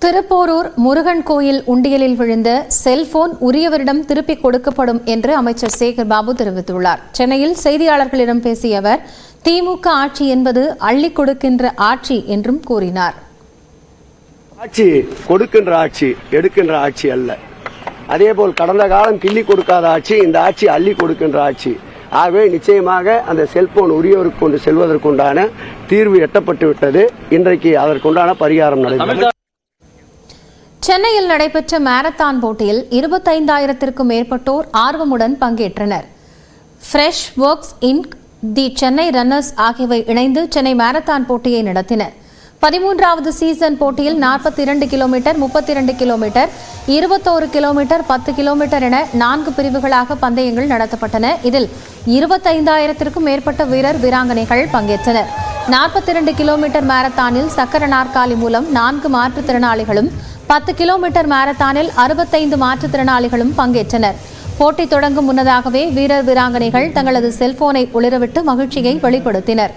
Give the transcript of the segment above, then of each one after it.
திருப்போரூர் முருகன் கோயில் உண்டியலில் விழுந்த செல்போன் உரியவரிடம் திருப்பிக் கொடுக்கப்படும் என்று அமைச்சர் சேகர் பாபு தெரிவித்துள்ளார். சென்னையில் செய்தியாளர்களிடம் பேசிய அவர், திமுக ஆட்சி என்பது அள்ளி கொடுக்கின்ற ஆட்சி என்றும் கூறினார். ஆட்சி கொடுக்கின்ற ஆட்சி, எடுக்கின்ற ஆட்சி அல்ல. அதேபோல் கடந்த காலம் கிள்ளி கொடுக்காத ஆட்சி, இந்த ஆட்சி அள்ளி கொடுக்கின்ற ஆட்சி. ஆகவே நிச்சயமாக அந்த செல்போன் உரியவருக்கு கொண்டு செல்வதற்குண்டான தீர்வு எட்டப்பட்டு விட்டது. இன்றைக்கு அதற்குண்டான பரிகாரம் நடைபெறும். சென்னையில் நடைபெற்ற மாரத்தான் போட்டியில் 25,000க்கும் மேற்பட்டோர் ஆர்வமுடன் பங்கேற்றனர். ஃப்ரெஷ் ஒர்க்ஸ் இன்க், தி சென்னை ரன்னர்ஸ் ஆகியவை இணைந்து சென்னை மாரத்தான் போட்டியை நடத்தினர். 13வது சீசன் போட்டியில் 42 கிலோமீட்டர், 32 கிலோமீட்டர், 21 கிலோமீட்டர், 10 கிலோமீட்டர் என 4 பிரிவுகளாக பந்தயங்கள் நடத்தப்பட்டன. இதில் 25,000க்கும் மேற்பட்ட வீராங்கனைகள் பங்கேற்றனர். 42 கிலோமீட்டர் மாரத்தானில் சக்கர நாற்காலி மூலம் 4 மாற்றுத்திறனாளிகளும், 10 கிலோமீட்டர் மாரத்தானில் 65 மாற்றுத்திறனாளிகளும் பங்கேற்றனர். போட்டி தொடங்கும் முன்னதாகவே வீராங்கனைகள் தங்களது செல்போனை ஒளிரவிட்டு மகிழ்ச்சியை வெளிப்படுத்தினர்.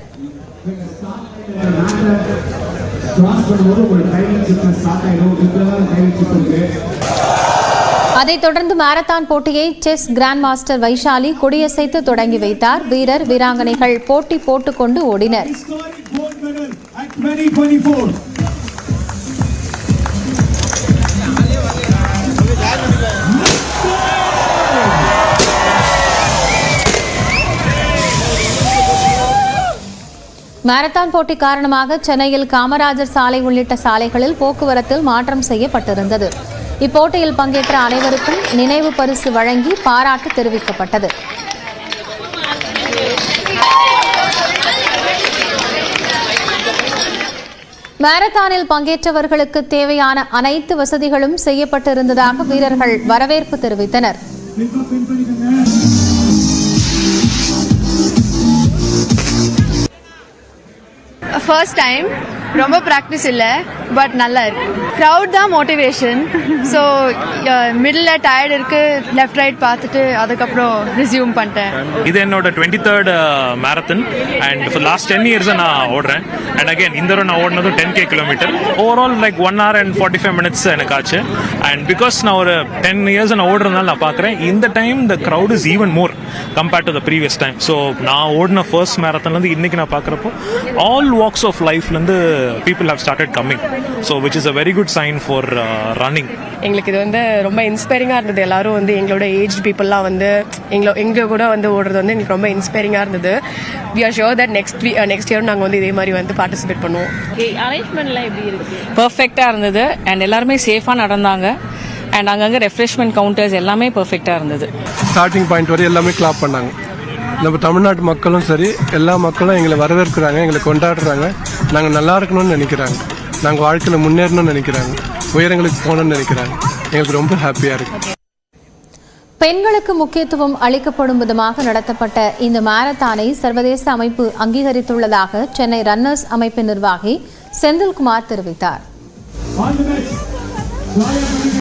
அதைத் தொடர்ந்து மாரத்தான் போட்டியை செஸ் கிராண்ட் மாஸ்டர் வைஷாலி கொடியசைத்து தொடங்கி வைத்தார். வீராங்கனைகள் போட்டி போட்டுக்கொண்டு ஓடினர். மாரத்தான் போட்டி காரணமாக சென்னையில் காமராஜர் சாலை உள்ளிட்ட சாலைகளில் போக்குவரத்தில் மாற்றம் செய்யப்பட்டிருந்தது. இப்போட்டியில் பங்கேற்ற அனைவருக்கும் நினைவு பரிசு வழங்கி பாராட்டு தெரிவிக்கப்பட்டது. மாரத்தானில் பங்கேற்றவர்களுக்கு தேவையான அனைத்து வசதிகளும் செய்யப்பட்டிருந்ததாக வீரர்கள் வரவேற்பு தெரிவித்தனர். ஃபர்ஸ்ட் டைம், ரொம்ப ப்ராக்டிஸ் இல்லை, பட் நல்லா இருக்கு. க்ரௌட் தான் மோட்டிவேஷன். ஸோ மிடில் டயர்டு இருக்கு, லெஃப்ட் ரைட் பார்த்துட்டு அதுக்கப்புறம் ரிசியூம் பண்ணிட்டேன். இது என்னோட 23rd marathon and for last 10 years நான் ஓடுறேன். அண்ட் அகைன் இந்த நான் ஓடினதும் 10K kilometre. Overall like 1 hour and 45 minutes எனக்கு ஆச்சு. அண்ட் பிகாஸ் நான் ஒரு 10 years நான் ஓடுறதுனால நான் பார்க்குறேன், இந்த time the crowd is even more compared to the previous time. So நான் ஓடின ஃபர்ஸ்ட் மேரத்தான்லேருந்து இன்னைக்கு நான் பார்க்குறப்போ ஆல் வாக்ஸ் ஆஃப் லைஃப்லேருந்து people have started coming. So which is a very good sign for running. எங்களுக்கு இது ரொம்ப இன்ஸ்பைரிங்காக இருந்தது. எல்லாரும் எங்களோட ஏஜ் பீப்புளெலாம் எங்க கூட ஓடுறது எங்களுக்கு ரொம்ப இன்ஸ்பைரிங்காக இருந்தது. We are sure that next year நாங்கள் இதே மாதிரி பார்ட்டிசிபேட் பண்ணுவோம். அரேஞ்ச்மெண்ட்லாம் எப்படி இருக்கு? பர்ஃபெக்டாக இருந்தது அண்ட் எல்லாருமே சேஃபாக நடந்தாங்க. அண்ட் அங்கங்கே ரெஃப்ரெஷ்மெண்ட் கவுண்டர்ஸ் எல்லாமே பர்ஃபெக்டாக இருந்தது. ஸ்டார்டிங் பாயிண்ட் வரை எல்லாமே கிளாப் பண்ணாங்க. நம்ம தமிழ்நாட்டு மக்களும் சரி, எல்லா மக்களும் எங்களை வரவேற்கிறாங்க, எங்களை கொண்டாடுறாங்க. நாங்கள் நல்லா இருக்கணும்னு நினைக்கிறாங்க, நாங்கள் வாழ்க்கையில் முன்னேறணும்னு நினைக்கிறாங்க, உயரங்களுக்கு போகணும்னு நினைக்கிறாங்க. எங்களுக்கு ரொம்ப ஹாப்பியாக இருக்கு. பெண்களுக்கு முக்கியத்துவம் அளிக்கப்படும் விதமாக நடத்தப்பட்ட இந்த மாரத்தானை சர்வதேச அமைப்பு அங்கீகரித்துள்ளதாக சென்னை ரன்னர்ஸ் அமைப்பின் நிர்வாகி செந்தில்குமார் தெரிவித்தார்.